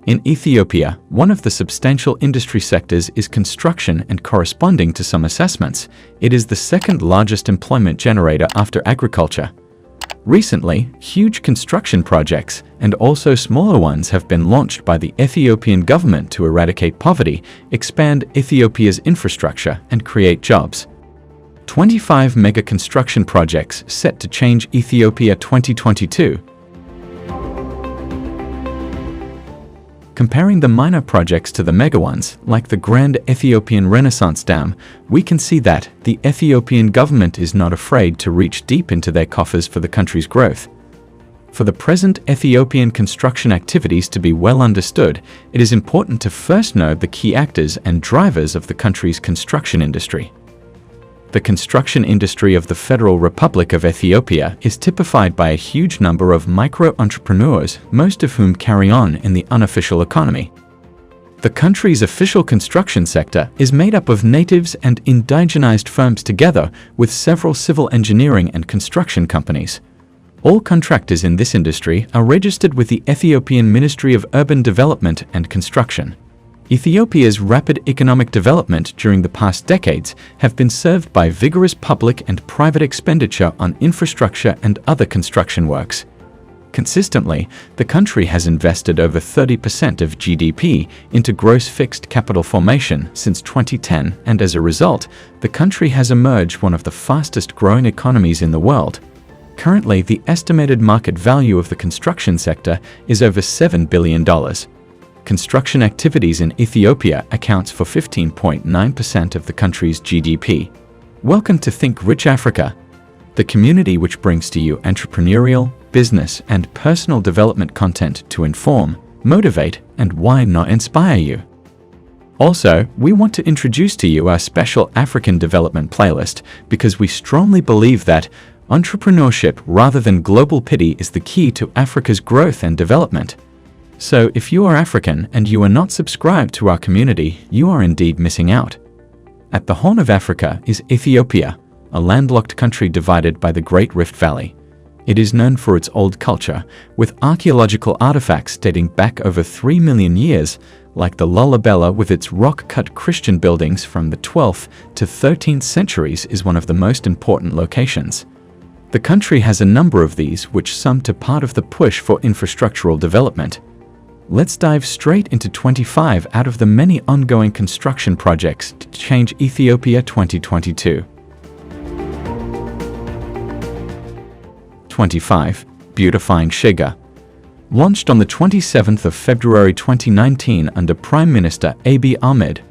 In Ethiopia, one of the substantial industry sectors is construction, and corresponding to some assessments, it is the second largest employment generator after agriculture. Recently, huge construction projects, and also smaller ones, have been launched by the Ethiopian government to eradicate poverty, expand Ethiopia's infrastructure, and create jobs. 25 mega construction projects set to change Ethiopia 2022. Comparing the minor projects to the mega ones, like the Grand Ethiopian Renaissance Dam, we can see that the Ethiopian government is not afraid to reach deep into their coffers for the country's growth. For the present Ethiopian construction activities to be well understood, it is important to first know the key actors and drivers of the country's construction industry. The construction industry of the Federal Republic of Ethiopia is typified by a huge number of micro-entrepreneurs, most of whom carry on in the unofficial economy. The country's official construction sector is made up of natives and indigenized firms together with several civil engineering and construction companies. All contractors in this industry are registered with the Ethiopian Ministry of Urban Development and Construction. Ethiopia's rapid economic development during the past decades have been served by vigorous public and private expenditure on infrastructure and other construction works. Consistently, the country has invested over 30% of GDP into gross fixed capital formation since 2010, and as a result, the country has emerged one of the fastest growing economies in the world. Currently, the estimated market value of the construction sector is over $7 billion. Construction activities in Ethiopia accounts for 15.9% of the country's GDP. Welcome to Thinkrich Africa, the community which brings to you entrepreneurial, business, and personal development content to inform, motivate, and why not inspire you. Also, we want to introduce to you our special African development playlist because we strongly believe that entrepreneurship rather than global pity is the key to Africa's growth and development. So, if you are African and you are not subscribed to our community, you are indeed missing out. At the Horn of Africa is Ethiopia, a landlocked country divided by the Great Rift Valley. It is known for its old culture, with archaeological artifacts dating back over 3 million years, like the Lalibela with its rock-cut Christian buildings from the 12th to 13th centuries is one of the most important locations. The country has a number of these which sum to part of the push for infrastructural development. Let's dive straight into 25 out of the many ongoing construction projects to change Ethiopia 2022. 25. Beautifying Shiga. Launched on the 27th of February 2019 under Prime Minister Abiy Ahmed.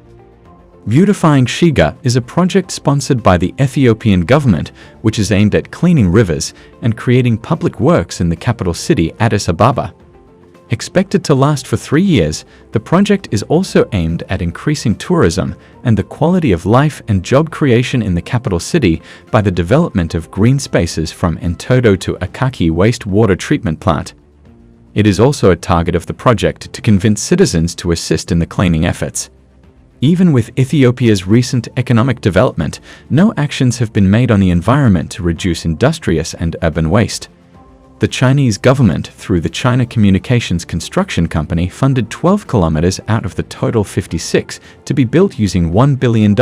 Beautifying Shiga is a project sponsored by the Ethiopian government which is aimed at cleaning rivers and creating public works in the capital city Addis Ababa. Expected to last for 3 years, the project is also aimed at increasing tourism and the quality of life and job creation in the capital city by the development of green spaces from Entoto to Akaki wastewater treatment plant. It is also a target of the project to convince citizens to assist in the cleaning efforts. Even with Ethiopia's recent economic development, no actions have been made on the environment to reduce industrious and urban waste. The Chinese government, through the China Communications Construction Company, funded 12 kilometers out of the total 56 to be built using $1 billion.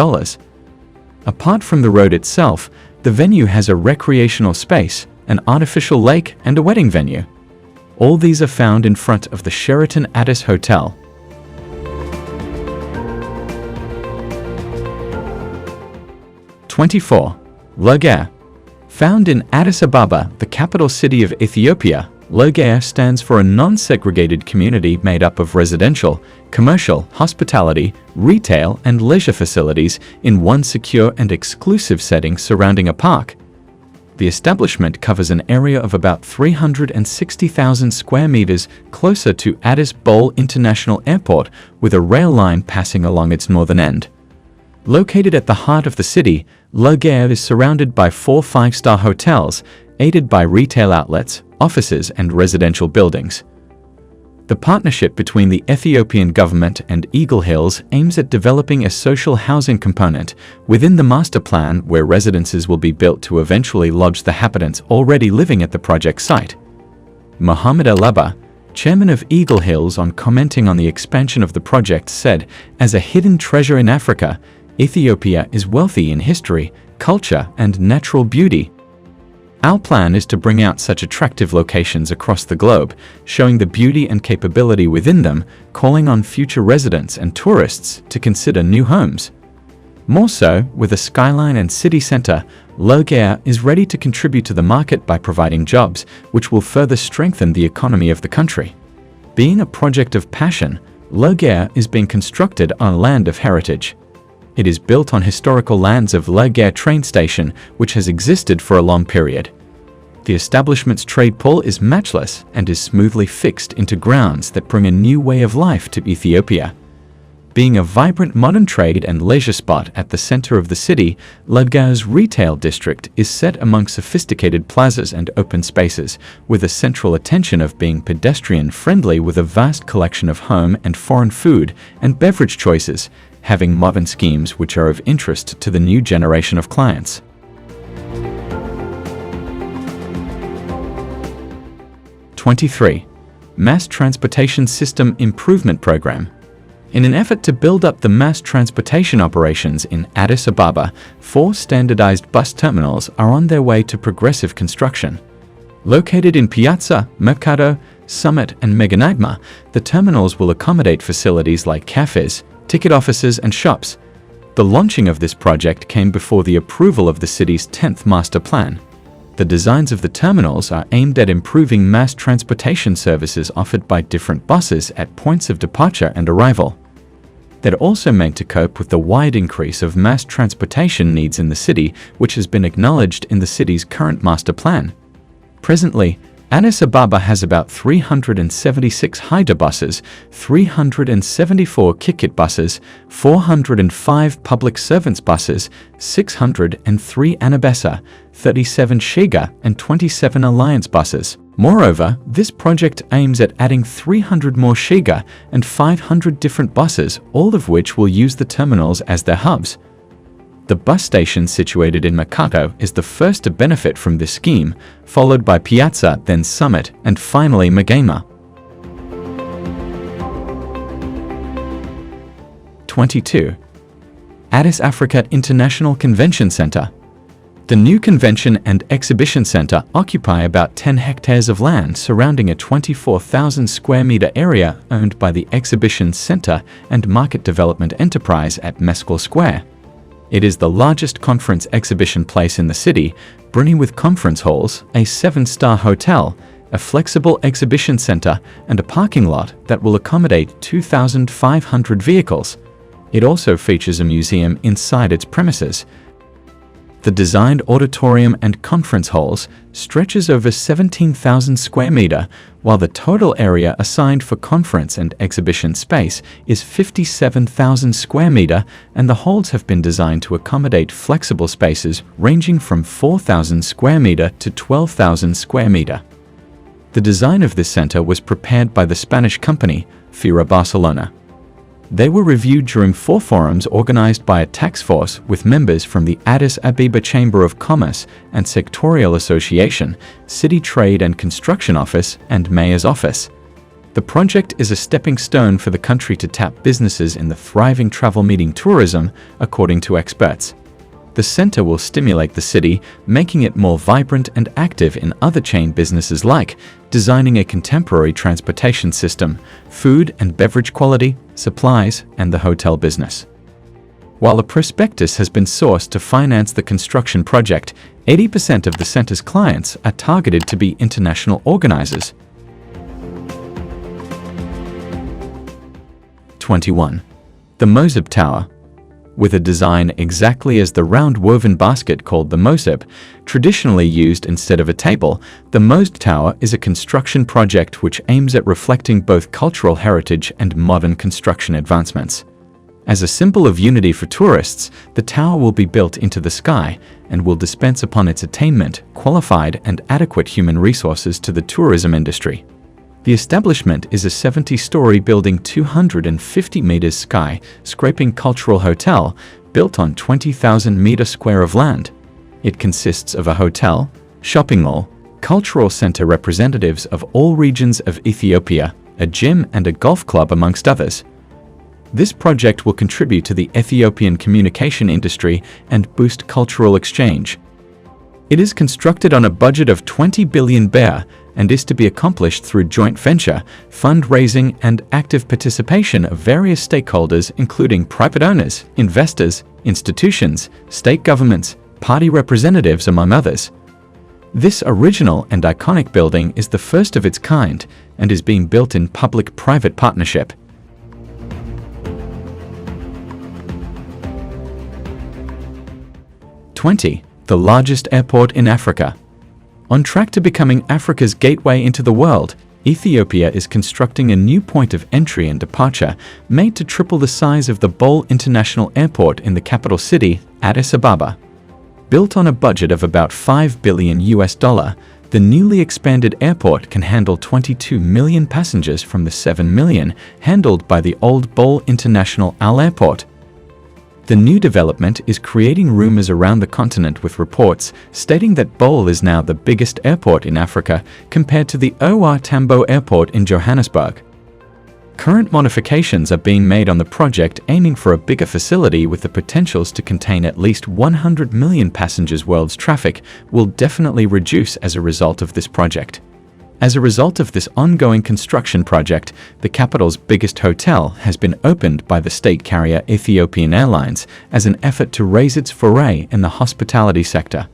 Apart from the road itself, the venue has a recreational space, an artificial lake, and a wedding venue. All these are found in front of the Sheraton Addis Hotel. 24. Logea. Found in Addis Ababa, the capital city of Ethiopia, Logea stands for a non-segregated community made up of residential, commercial, hospitality, retail, and leisure facilities in one secure and exclusive setting surrounding a park. The establishment covers an area of about 360,000 square meters closer to Addis Ababa International Airport, with a rail line passing along its northern end. Located at the heart of the city, Logea is surrounded by 4 5-star hotels, aided by retail outlets, offices, and residential buildings. The partnership between the Ethiopian government and Eagle Hills aims at developing a social housing component within the master plan where residences will be built to eventually lodge the inhabitants already living at the project site. Mohammed Alaba, chairman of Eagle Hills, on commenting on the expansion of the project, said, "As a hidden treasure in Africa, Ethiopia is wealthy in history, culture, and natural beauty. Our plan is to bring out such attractive locations across the globe, showing the beauty and capability within them, calling on future residents and tourists to consider new homes." More so, with a skyline and city center, Logea is ready to contribute to the market by providing jobs, which will further strengthen the economy of the country. Being a project of passion, Logea is being constructed on land of heritage. It is built on historical lands of Logea train station, which has existed for a long period. The establishment's trade pull is matchless and is smoothly fixed into grounds that bring a new way of life to Ethiopia. Being a vibrant modern trade and leisure spot at the center of the city, Logea's retail district is set among sophisticated plazas and open spaces, with a central attention of being pedestrian-friendly with a vast collection of home and foreign food and beverage choices, having modern schemes which are of interest to the new generation of clients. 23. Mass Transportation System Improvement Program. In an effort to build up the mass transportation operations in Addis Ababa, 4 standardized bus terminals are on their way to progressive construction. Located in Piazza, Mercado, Summit, and Meganagma, the terminals will accommodate facilities like cafes, ticket offices, and shops. The launching of this project came before the approval of the city's 10th master plan. The designs of the terminals are aimed at improving mass transportation services offered by different buses at points of departure and arrival. They're also meant to cope with the wide increase of mass transportation needs in the city, which has been acknowledged in the city's current master plan. Presently, Addis Ababa has about 376 Haida buses, 374 Kikit buses, 405 public servants buses, 603 Anabesa, 37 Shiga, and 27 Alliance buses. Moreover, this project aims at adding 300 more Shiga and 500 different buses, all of which will use the terminals as their hubs. The bus station situated in Mercado is the first to benefit from this scheme, followed by Piazza, then Summit, and finally Megama. 22. Addis Africa International Convention Center. The new convention and exhibition center occupy about 10 hectares of land surrounding a 24,000 square meter area owned by the Exhibition Center and Market Development Enterprise at Meskel Square. It is the largest conference exhibition place in the city, brimming with conference halls, a 7-star hotel, a flexible exhibition center, and a parking lot that will accommodate 2,500 vehicles. It also features a museum inside its premises. The designed auditorium and conference halls stretches over 17,000 square meter, while the total area assigned for conference and exhibition space is 57,000 square meter, and the halls have been designed to accommodate flexible spaces ranging from 4,000 square meter to 12,000 square meter. The design of this center was prepared by the Spanish company, Fira Barcelona. They were reviewed during 4 forums organized by a task force with members from the Addis Ababa Chamber of Commerce and Sectorial Association, City Trade and Construction Office, and Mayor's Office. The project is a stepping stone for the country to tap businesses in the thriving travel meeting tourism, according to experts. The center will stimulate the city, making it more vibrant and active in other chain businesses like designing a contemporary transportation system, food and beverage quality, supplies, and the hotel business. While a prospectus has been sourced to finance the construction project, 80% of the center's clients are targeted to be international organizers. 21. The Mesob Tower. With a design exactly as the round woven basket called the mesob, traditionally used instead of a table, the Mesob Tower is a construction project which aims at reflecting both cultural heritage and modern construction advancements. As a symbol of unity for tourists, the tower will be built into the sky and will dispense upon its attainment qualified and adequate human resources to the tourism industry. The establishment is a 70-story building, 250 meters sky, scraping cultural hotel built on 20,000 meter square of land. It consists of a hotel, shopping mall, cultural center representatives of all regions of Ethiopia, a gym and a golf club amongst others. This project will contribute to the Ethiopian communication industry and boost cultural exchange. It is constructed on a budget of 20 billion birr and is to be accomplished through joint venture, fundraising and active participation of various stakeholders including private owners, investors, institutions, state governments, party representatives among others. This original and iconic building is the first of its kind and is being built in public-private partnership. The largest airport in Africa. On track to becoming Africa's gateway into the world, Ethiopia is constructing a new point of entry and departure made to triple the size of the Bole International Airport in the capital city, Addis Ababa. Built on a budget of about $5 billion, the newly expanded airport can handle 22 million passengers from the 7 million handled by the old Bole International Airport. The new development is creating rumors around the continent with reports stating that Bole is now the biggest airport in Africa compared to the OR Tambo Airport in Johannesburg. Current modifications are being made on the project aiming for a bigger facility with the potentials to contain at least 100 million passengers. World's traffic will definitely reduce as a result of this project. As a result of this ongoing construction project, the capital's biggest hotel has been opened by the state carrier Ethiopian Airlines as an effort to raise its foray in the hospitality sector.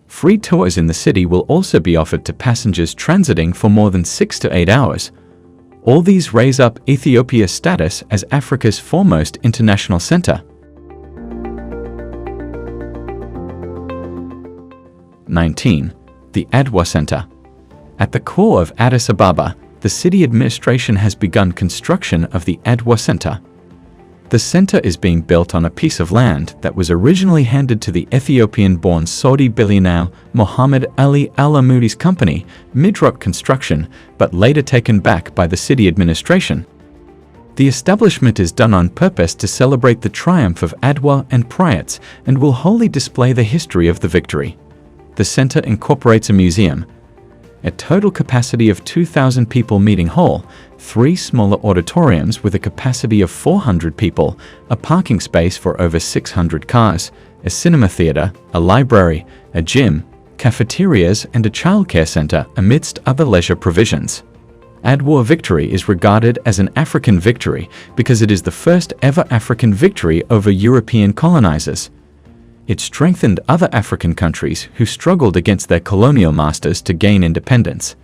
Free tours in the city will also be offered to passengers transiting for more than 6 to 8 hours. All these raise up Ethiopia's status as Africa's foremost international center. 19. The Adwa Center. At the core of Addis Ababa, the city administration has begun construction of the Adwa Center. The center is being built on a piece of land that was originally handed to the Ethiopian-born Saudi billionaire Mohammed Ali Al-Amoudi's company, Midrock Construction, but later taken back by the city administration. The establishment is done on purpose to celebrate the triumph of Adwa and Priots and will wholly display the history of the victory. The center incorporates a museum, a total capacity of 2,000 people meeting hall, 3 smaller auditoriums with a capacity of 400 people, a parking space for over 600 cars, a cinema theater, a library, a gym, cafeterias and a childcare center amidst other leisure provisions. Adwa victory is regarded as an African victory because it is the first ever African victory over European colonizers. It strengthened other African countries who struggled against their colonial masters to gain independence.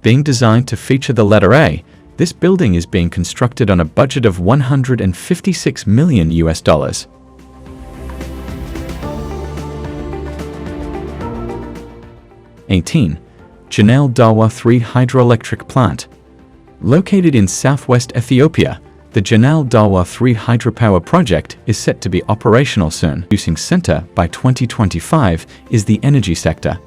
Being designed to feature the letter A, this building is being constructed on a budget of $156 million. 18. Janel Dawa 3 Hydroelectric Plant. Located in southwest Ethiopia, the Janel Dawa 3 hydropower project is set to be operational soon. Producing center by 2025 is the energy sector.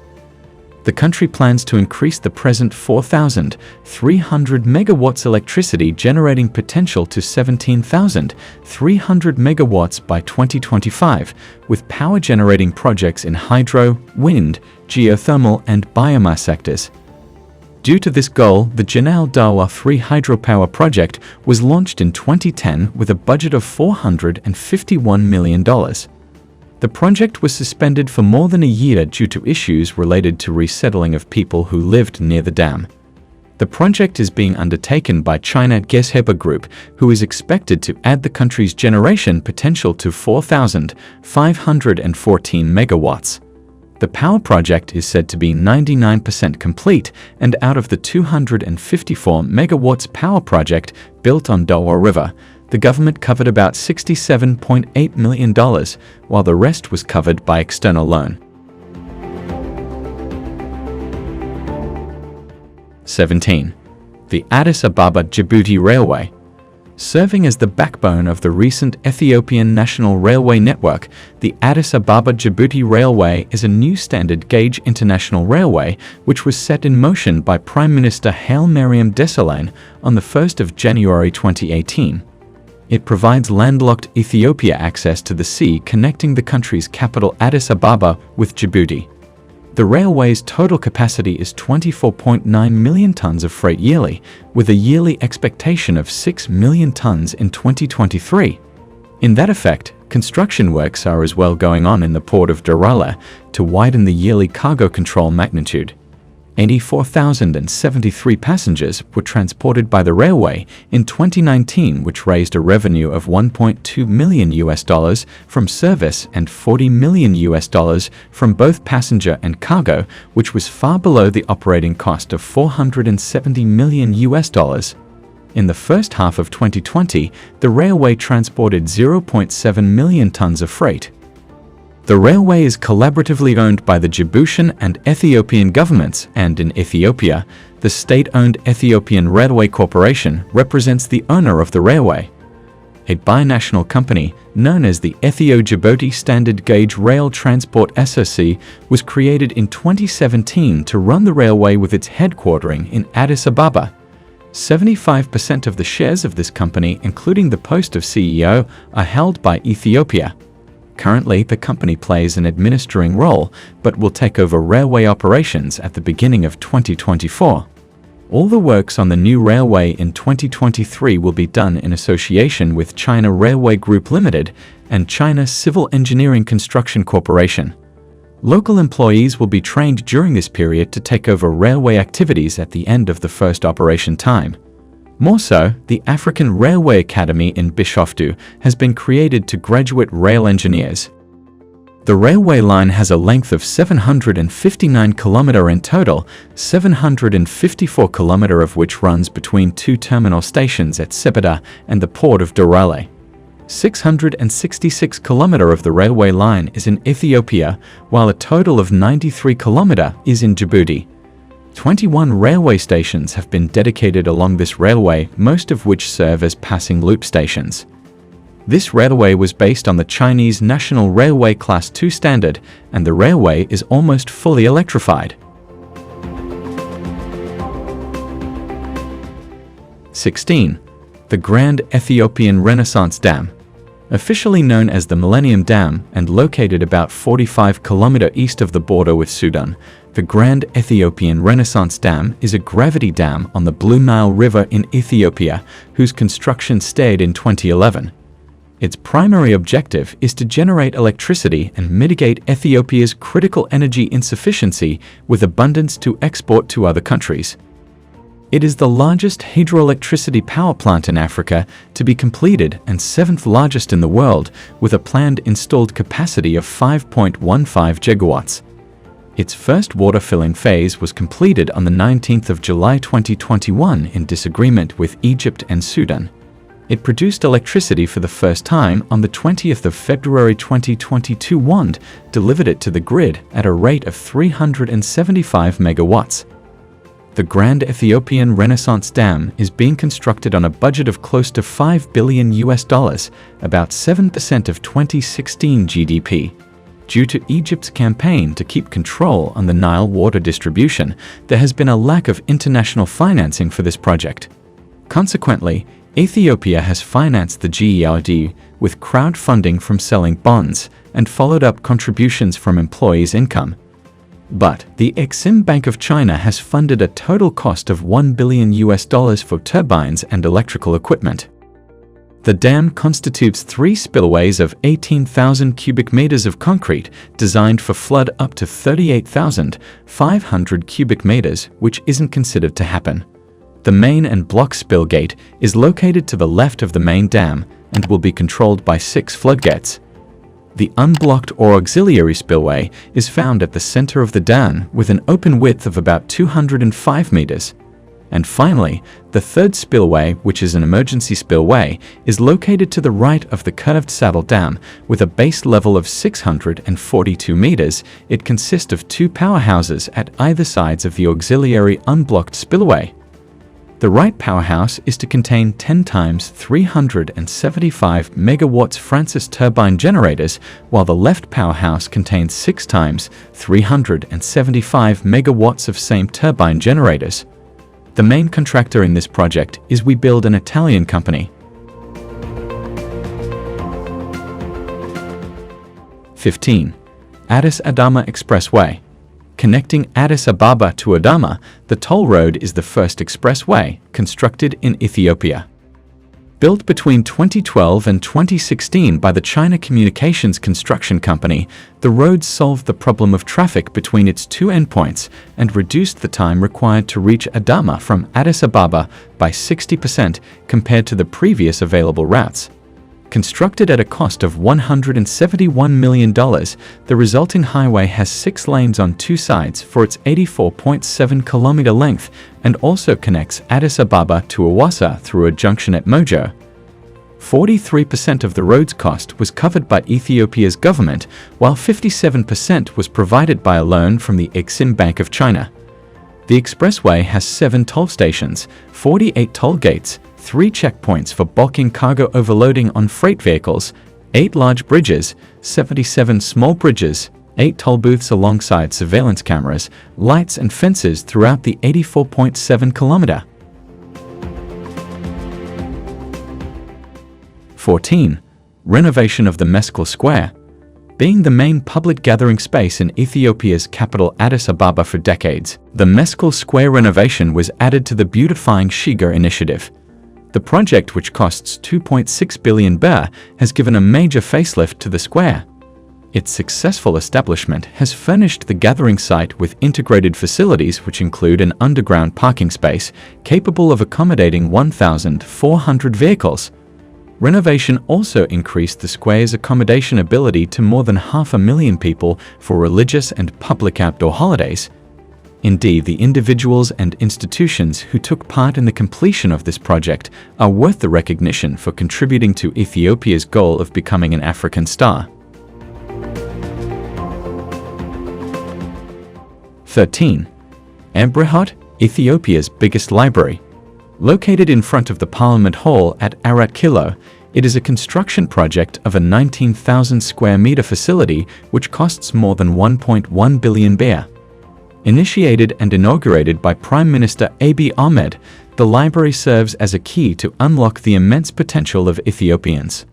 The country plans to increase the present 4,300 megawatts electricity generating potential to 17,300 megawatts by 2025, with power generating projects in hydro, wind, geothermal and biomass sectors. Due to this goal, the Janel Dawa 3 hydropower project was launched in 2010 with a budget of $451 million. The project was suspended for more than a year due to issues related to resettling of people who lived near the dam. The project is being undertaken by China Gesheba Group, who is expected to add the country's generation potential to 4,514 megawatts. The power project is said to be 99% complete, and out of the 254 megawatts power project built on Dawa River, the government covered about $67.8 million, while the rest was covered by external loan. 17. The Addis Ababa-Djibouti Railway. Serving as the backbone of the recent Ethiopian National Railway network, the Addis Ababa-Djibouti Railway is a new standard gauge international railway which was set in motion by Prime Minister Haile Mariam Desalegn on the 1st of January 2018. It provides landlocked Ethiopia access to the sea connecting the country's capital Addis Ababa with Djibouti. The railway's total capacity is 24.9 million tons of freight yearly, with a yearly expectation of 6 million tons in 2023. In that effect, construction works are as well going on in the port of Dorala to widen the yearly cargo control magnitude. 84,073 passengers were transported by the railway in 2019, which raised a revenue of $1.2 million from service and $40 million from both passenger and cargo, which was far below the operating cost of $470 million. In the first half of 2020, the railway transported 0.7 million tons of freight. The railway is collaboratively owned by the Djiboutian and Ethiopian governments, and in Ethiopia, the state-owned Ethiopian Railway Corporation represents the owner of the railway. A binational company known as the Ethio-Djibouti Standard Gauge Rail Transport SOC was created in 2017 to run the railway with its headquartering in Addis Ababa. 75% of the shares of this company, including the post of CEO, are held by Ethiopia. Currently, the company plays an administering role, but will take over railway operations at the beginning of 2024. All the works on the new railway in 2023 will be done in association with China Railway Group Limited and China Civil Engineering Construction Corporation. Local employees will be trained during this period to take over railway activities at the end of the first operation time. More so, the African Railway Academy in Bishoftu has been created to graduate rail engineers. The railway line has a length of 759 km in total, 754 km of which runs between two terminal stations at Sebeda and the port of Dorale. 666 km of the railway line is in Ethiopia, while a total of 93 km is in Djibouti. 21 railway stations have been dedicated along this railway, most of which serve as passing loop stations. This railway was based on the Chinese National Railway Class II standard, and the railway is almost fully electrified. 16. The Grand Ethiopian Renaissance Dam. Officially known as the Millennium Dam and located about 45 km east of the border with Sudan, the Grand Ethiopian Renaissance Dam is a gravity dam on the Blue Nile River in Ethiopia, whose construction started in 2011. Its primary objective is to generate electricity and mitigate Ethiopia's critical energy insufficiency with abundance to export to other countries. It is the largest hydroelectricity power plant in Africa to be completed and 7th largest in the world, with a planned installed capacity of 5.15 gigawatts. Its first water filling phase was completed on the 19th of July 2021 in disagreement with Egypt and Sudan. It produced electricity for the first time on the 20th of February 2022 and delivered it to the grid at a rate of 375 megawatts. The Grand Ethiopian Renaissance Dam is being constructed on a budget of close to $5 billion, about 7% of 2016 GDP. Due to Egypt's campaign to keep control on the Nile water distribution, there has been a lack of international financing for this project. Consequently, Ethiopia has financed the GERD with crowdfunding from selling bonds and followed up contributions from employees' income. But the Exim Bank of China has funded a total cost of $1 billion for turbines and electrical equipment. The dam constitutes 3 spillways of 18,000 cubic meters of concrete designed for flood up to 38,500 cubic meters, which isn't considered to happen. The main and block spill gate is located to the left of the main dam and will be controlled by 6 floodgates. The unblocked or auxiliary spillway is found at the center of the dam with an open width of about 205 meters. And finally, the third spillway, which is an emergency spillway, is located to the right of the curved saddle dam with a base level of 642 meters. It consists of 2 powerhouses at either sides of the auxiliary unblocked spillway. The right powerhouse is to contain 10 times 375 megawatts Francis turbine generators, while the left powerhouse contains 6 times 375 megawatts of same turbine generators. The main contractor in this project is We Build, an Italian company. 15. Addis Adama Expressway. Connecting Addis Ababa to Adama, the toll road is the first expressway constructed in Ethiopia. Built between 2012 and 2016 by the China Communications Construction Company, the road solved the problem of traffic between its two endpoints and reduced the time required to reach Adama from Addis Ababa by 60% compared to the previous available routes. Constructed at a cost of $171 million, the resulting highway has 6 lanes on 2 sides for its 84.7-kilometer length and also connects Addis Ababa to Awassa through a junction at Mojo. 43% of the road's cost was covered by Ethiopia's government, while 57% was provided by a loan from the Exim Bank of China. The expressway has 7 toll stations, 48 toll gates, 3 checkpoints for bulking cargo overloading on freight vehicles, 8 large bridges, 77 small bridges, 8 toll booths alongside surveillance cameras, lights and fences throughout the 84.7 kilometer. 14. Renovation of the Meskel Square. Being the main public gathering space in Ethiopia's capital Addis Ababa for decades, the Meskel Square renovation was added to the Beautifying Shiga initiative. The project, which costs 2.6 billion birr, has given a major facelift to the square. Its successful establishment has furnished the gathering site with integrated facilities which include an underground parking space capable of accommodating 1,400 vehicles. Renovation also increased the square's accommodation ability to more than 500,000 people for religious and public outdoor holidays. Indeed, the individuals and institutions who took part in the completion of this project are worth the recognition for contributing to Ethiopia's goal of becoming an African star. 13. Ebrehot, Ethiopia's biggest library. Located in front of the Parliament Hall at Arat Kilo, it is a construction project of a 19,000 square meter facility which costs more than 1.1 billion birr. Initiated and inaugurated by Prime Minister Abiy Ahmed, the library serves as a key to unlock the immense potential of Ethiopians.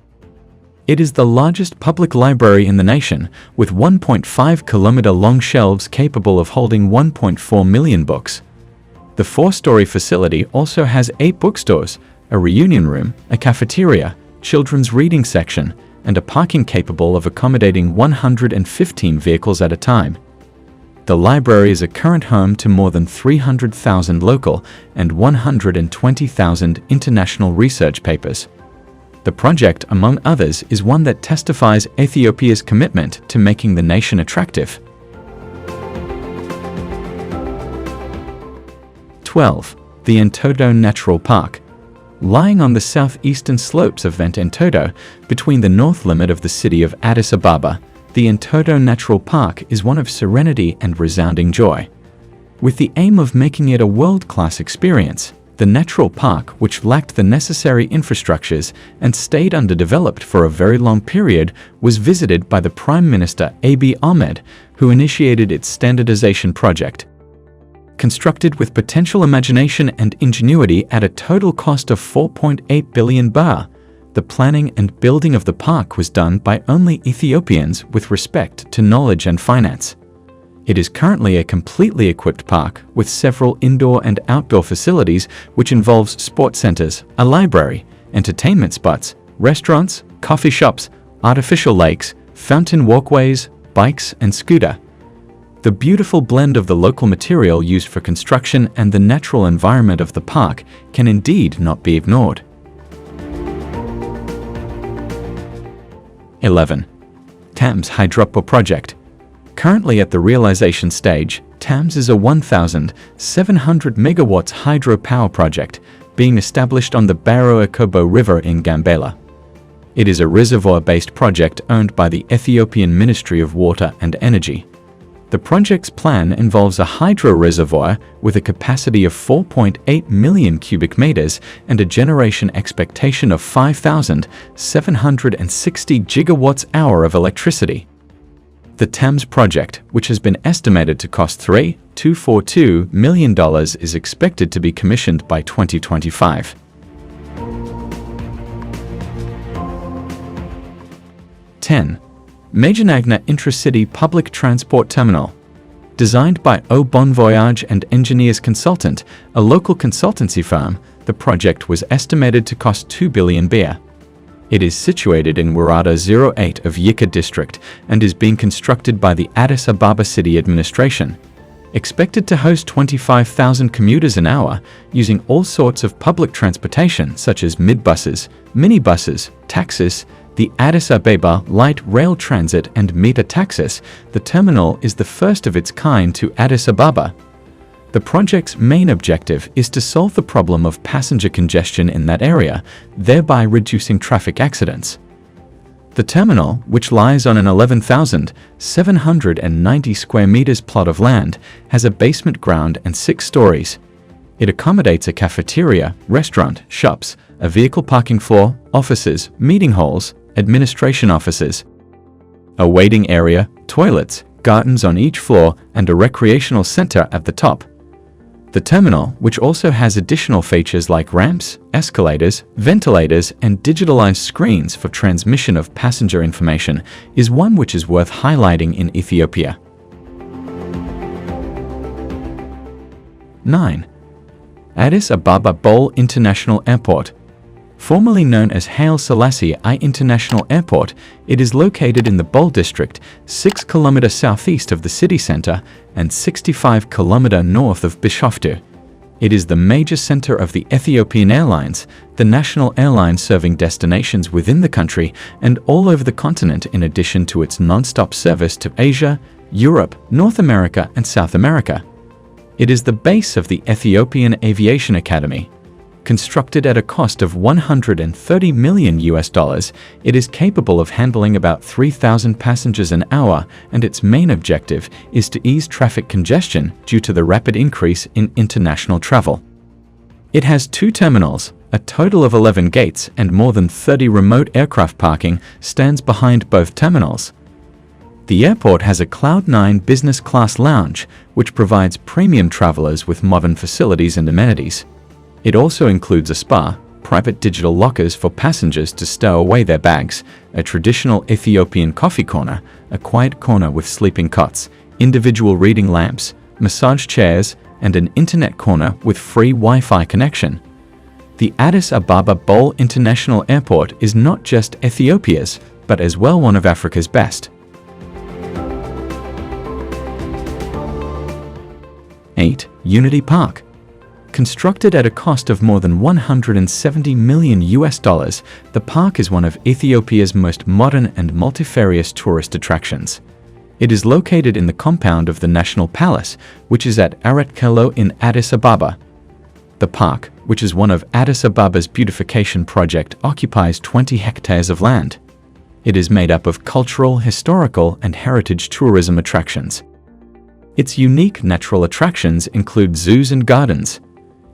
It is the largest public library in the nation, with 1.5-kilometer-long shelves capable of holding 1.4 million books. The 4-story facility also has 8 bookstores, a reunion room, a cafeteria, children's reading section, and a parking capable of accommodating 115 vehicles at a time. The library is a current home to more than 300,000 local and 120,000 international research papers. The project, among others, is one that testifies Ethiopia's commitment to making the nation attractive. 12. The Entoto Natural Park. Lying on the southeastern slopes of Entoto, between the north limit of the city of Addis Ababa, the Entoto Natural Park is one of serenity and resounding joy. With the aim of making it a world-class experience, the natural park, which lacked the necessary infrastructures and stayed underdeveloped for a very long period, was visited by the Prime Minister Abiy Ahmed, who initiated its standardization project. Constructed with potential imagination and ingenuity at a total cost of 4.8 billion birr, the planning and building of the park was done by only Ethiopians with respect to knowledge and finance. It is currently a completely equipped park with several indoor and outdoor facilities which involves sports centers, a library, entertainment spots, restaurants, coffee shops, artificial lakes, fountain walkways, bikes and scooter. The beautiful blend of the local material used for construction and the natural environment of the park can indeed not be ignored. 11. Thames Hydropower Project. Currently at the realization stage, Thames is a 1,700 megawatts hydropower project being established on the Baro-Akobo River in Gambela. It is a reservoir-based project owned by the Ethiopian Ministry of Water and Energy. The project's plan involves a hydro reservoir with a capacity of 4.8 million cubic meters and a generation expectation of 5,760 gigawatts-hour of electricity. The Thames project, which has been estimated to cost $3.242 million, is expected to be commissioned by 2025. 10. Majornagna Intracity Public Transport Terminal. Designed by Au Bon Voyage and Engineers Consultant, a local consultancy firm, the project was estimated to cost 2 billion birr. It is situated in Warada 08 of Yika district and is being constructed by the Addis Ababa City Administration. Expected to host 25,000 commuters an hour, using all sorts of public transportation such as midbuses, minibuses, taxis, the Addis Ababa Light Rail Transit and Meter Taxis, the terminal is the first of its kind to Addis Ababa. The project's main objective is to solve the problem of passenger congestion in that area, thereby reducing traffic accidents. The terminal, which lies on an 11,790 square meters plot of land, has a basement ground and 6 stories. It accommodates a cafeteria, restaurant, shops, a vehicle parking floor, offices, meeting halls, administration offices, a waiting area, toilets, gardens on each floor, and a recreational center at the top. The terminal, which also has additional features like ramps, escalators, ventilators, and digitalized screens for transmission of passenger information, is one which is worth highlighting in Ethiopia. 9. Addis Ababa Bole International Airport. Formerly known as Haile Selassie I International Airport, it is located in the Bole district, 6 km southeast of the city center and 65 km north of Bishoftu. It is the major center of the Ethiopian Airlines, the national airline serving destinations within the country and all over the continent, in addition to its non-stop service to Asia, Europe, North America, and South America. It is the base of the Ethiopian Aviation Academy. Constructed at a cost of $130 million, it is capable of handling about 3,000 passengers an hour, and its main objective is to ease traffic congestion due to the rapid increase in international travel. It has 2 terminals, a total of 11 gates, and more than 30 remote aircraft parking stands behind both terminals. The airport has a Cloud9 business class lounge, which provides premium travelers with modern facilities and amenities. It also includes a spa, private digital lockers for passengers to stow away their bags, a traditional Ethiopian coffee corner, a quiet corner with sleeping cots, individual reading lamps, massage chairs, and an internet corner with free Wi-Fi connection. The Addis Ababa Bole International Airport is not just Ethiopia's, but as well one of Africa's best. 8. Unity Park. Constructed at a cost of more than $170 million, the park is one of Ethiopia's most modern and multifarious tourist attractions. It is located in the compound of the National Palace, which is at Aret Kelo in Addis Ababa. The park, which is one of Addis Ababa's beautification project, occupies 20 hectares of land. It is made up of cultural, historical, and heritage tourism attractions. Its unique natural attractions include zoos and gardens.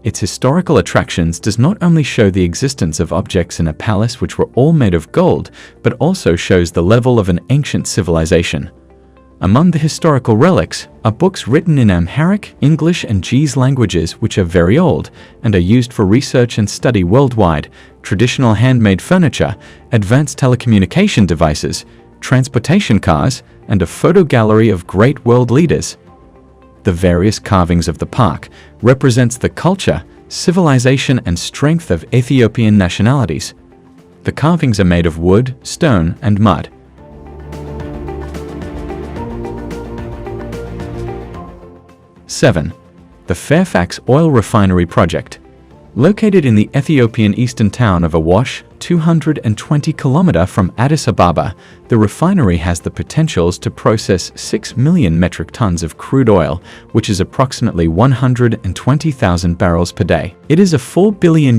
Its historical attractions does not only show the existence of objects in a palace which were all made of gold, but also shows the level of an ancient civilization. Among the historical relics are books written in Amharic, English, and Ge'ez languages which are very old and are used for research and study worldwide, traditional handmade furniture, advanced telecommunication devices, transportation cars, and a photo gallery of great world leaders. The various carvings of the park represents the culture, civilization, and strength of Ethiopian nationalities. The carvings are made of wood, stone, and mud. 7. The Fairfax Oil Refinery Project. Located in the Ethiopian eastern town of Awash, 220 km from Addis Ababa, the refinery has the potentials to process 6 million metric tons of crude oil, which is approximately 120,000 barrels per day. It is a $4 billion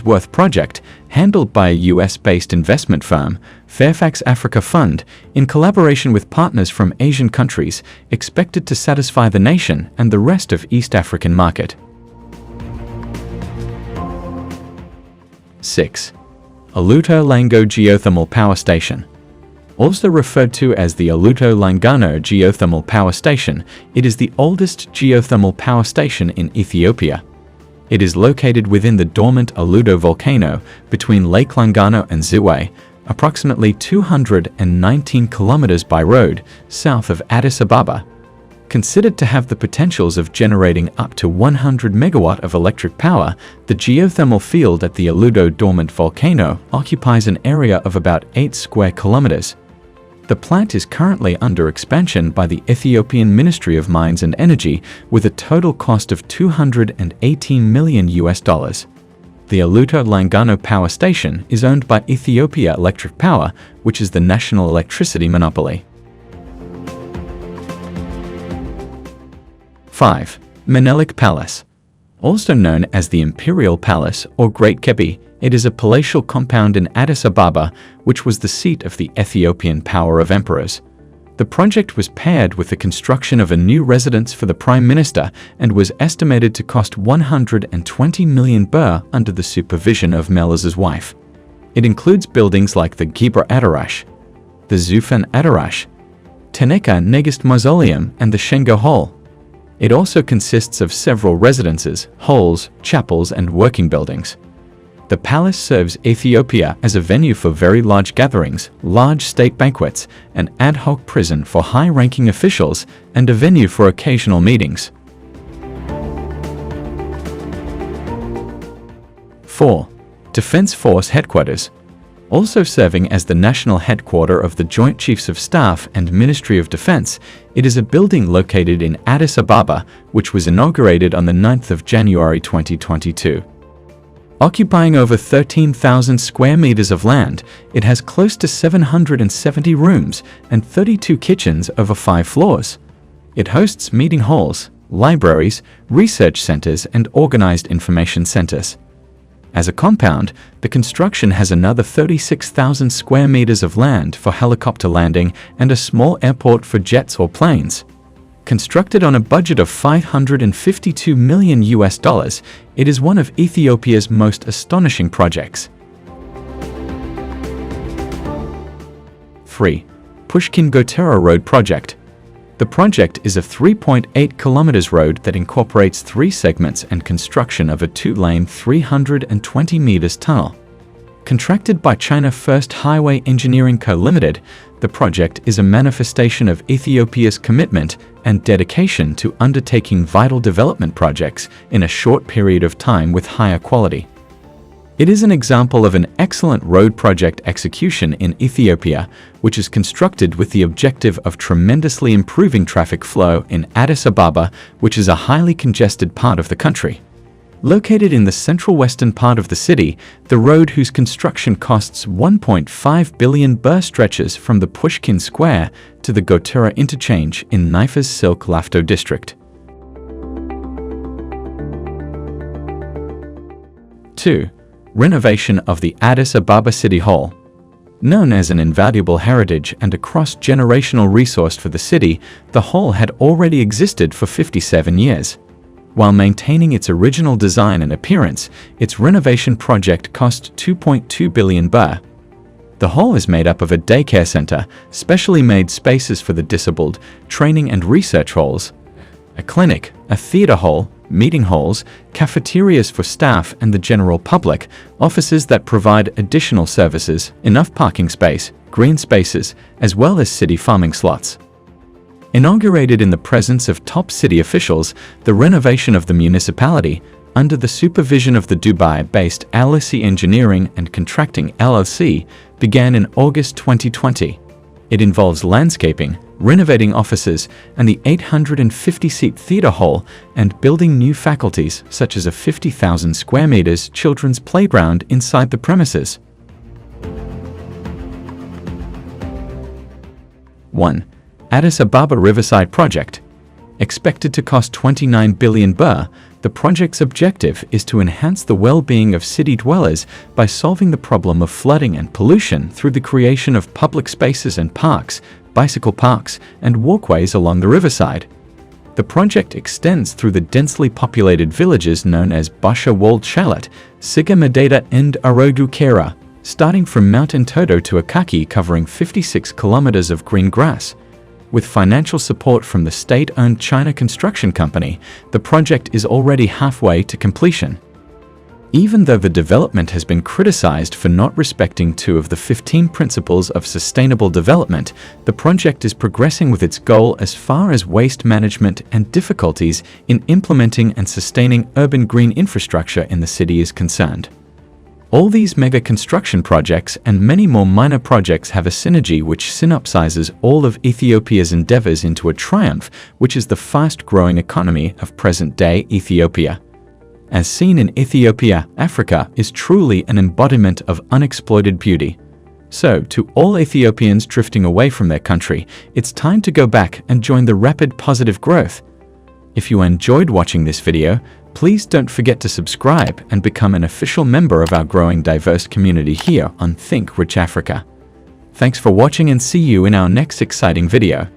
worth project handled by a US-based investment firm, Fairfax Africa Fund, in collaboration with partners from Asian countries, expected to satisfy the nation and the rest of East African market. 6. Aluto Lango Geothermal Power Station. Also referred to as the Aluto Langano Geothermal Power Station, it is the oldest geothermal power station in Ethiopia. It is located within the dormant Aluto volcano between Lake Langano and Ziwe, approximately 219 kilometers by road south of Addis Ababa. Considered to have the potentials of generating up to 100 megawatt of electric power, the geothermal field at the Aludo dormant volcano occupies an area of about 8 square kilometers. The plant is currently under expansion by the Ethiopian Ministry of Mines and Energy with a total cost of $218 million. The Aluto Langano power station is owned by Ethiopia Electric Power, which is the national electricity monopoly. 5. Menelik Palace. Also known as the Imperial Palace or Great Kebi, it is a palatial compound in Addis Ababa, which was the seat of the Ethiopian power of emperors. The project was paired with the construction of a new residence for the Prime Minister and was estimated to cost 120 million birr under the supervision of Melis's wife. It includes buildings like the Gibra Adarash, the Zufan Adarash, Teneka Negist Mausoleum, and the Shengo Hall. It also consists of several residences, halls, chapels, and working buildings. The palace serves Ethiopia as a venue for very large gatherings, large state banquets, an ad hoc prison for high-ranking officials, and a venue for occasional meetings. 4. Defense Force Headquarters. Also serving as the national headquarter of the Joint Chiefs of Staff and Ministry of Defense, it is a building located in Addis Ababa, which was inaugurated on the 9th of January 2022. Occupying over 13,000 square meters of land, it has close to 770 rooms and 32 kitchens over 5 floors. It hosts meeting halls, libraries, research centers, and organized information centers. As a compound, the construction has another 36,000 square meters of land for helicopter landing and a small airport for jets or planes. Constructed on a budget of $552 million, it is one of Ethiopia's most astonishing projects. 3. Pushkin-Gotera Road Project. The project is a 3.8 kilometers road that incorporates 3 segments and construction of a 2-lane 320 meters tunnel. Contracted by China First Highway Engineering Co. Limited, the project is a manifestation of Ethiopia's commitment and dedication to undertaking vital development projects in a short period of time with higher quality. It is an example of an excellent road project execution in Ethiopia, which is constructed with the objective of tremendously improving traffic flow in Addis Ababa, which is a highly congested part of the country. Located in the central western part of the city, the road whose construction costs 1.5 billion birr stretches from the Pushkin Square to the Gotera interchange in Naifa's Silk Lafto district. 2. Renovation of the Addis Ababa City Hall. Known as an invaluable heritage and a cross-generational resource for the city, the hall had already existed for 57 years. While maintaining its original design and appearance, its renovation project cost 2.2 billion birr. The hall is made up of a daycare center, specially made spaces for the disabled, training and research halls, a clinic, a theater hall, meeting halls, cafeterias for staff and the general public, offices that provide additional services, enough parking space, green spaces, as well as city farming slots. Inaugurated in the presence of top city officials, the renovation of the municipality, under the supervision of the Dubai-based LSE Engineering and Contracting LLC, began in August 2020. It involves landscaping, renovating offices, and the 850-seat theater hall, and building new faculties such as a 50,000 square meters children's playground inside the premises. 1. Addis Ababa Riverside Project. Expected to cost 29 billion birr, the project's objective is to enhance the well-being of city dwellers by solving the problem of flooding and pollution through the creation of public spaces and parks, bicycle parks, and walkways along the riverside. The project extends through the densely populated villages known as Basha Walled Shalat, Siga Medeta and Arodu Kera, starting from Mount Entoto to Akaki, covering 56 kilometers of green grass. With financial support from the state-owned China Construction Company, the project is already halfway to completion. Even though the development has been criticized for not respecting 2 of the 15 principles of sustainable development, the project is progressing with its goal as far as waste management and difficulties in implementing and sustaining urban green infrastructure in the city is concerned. All these mega construction projects and many more minor projects have a synergy which synopsizes all of Ethiopia's endeavors into a triumph, which is the fast-growing economy of present-day Ethiopia. As seen in Ethiopia, Africa is truly an embodiment of unexploited beauty. So, to all Ethiopians drifting away from their country, it's time to go back and join the rapid positive growth. If you enjoyed watching this video, please don't forget to subscribe and become an official member of our growing diverse community here on Think Rich Africa. Thanks for watching and see you in our next exciting video.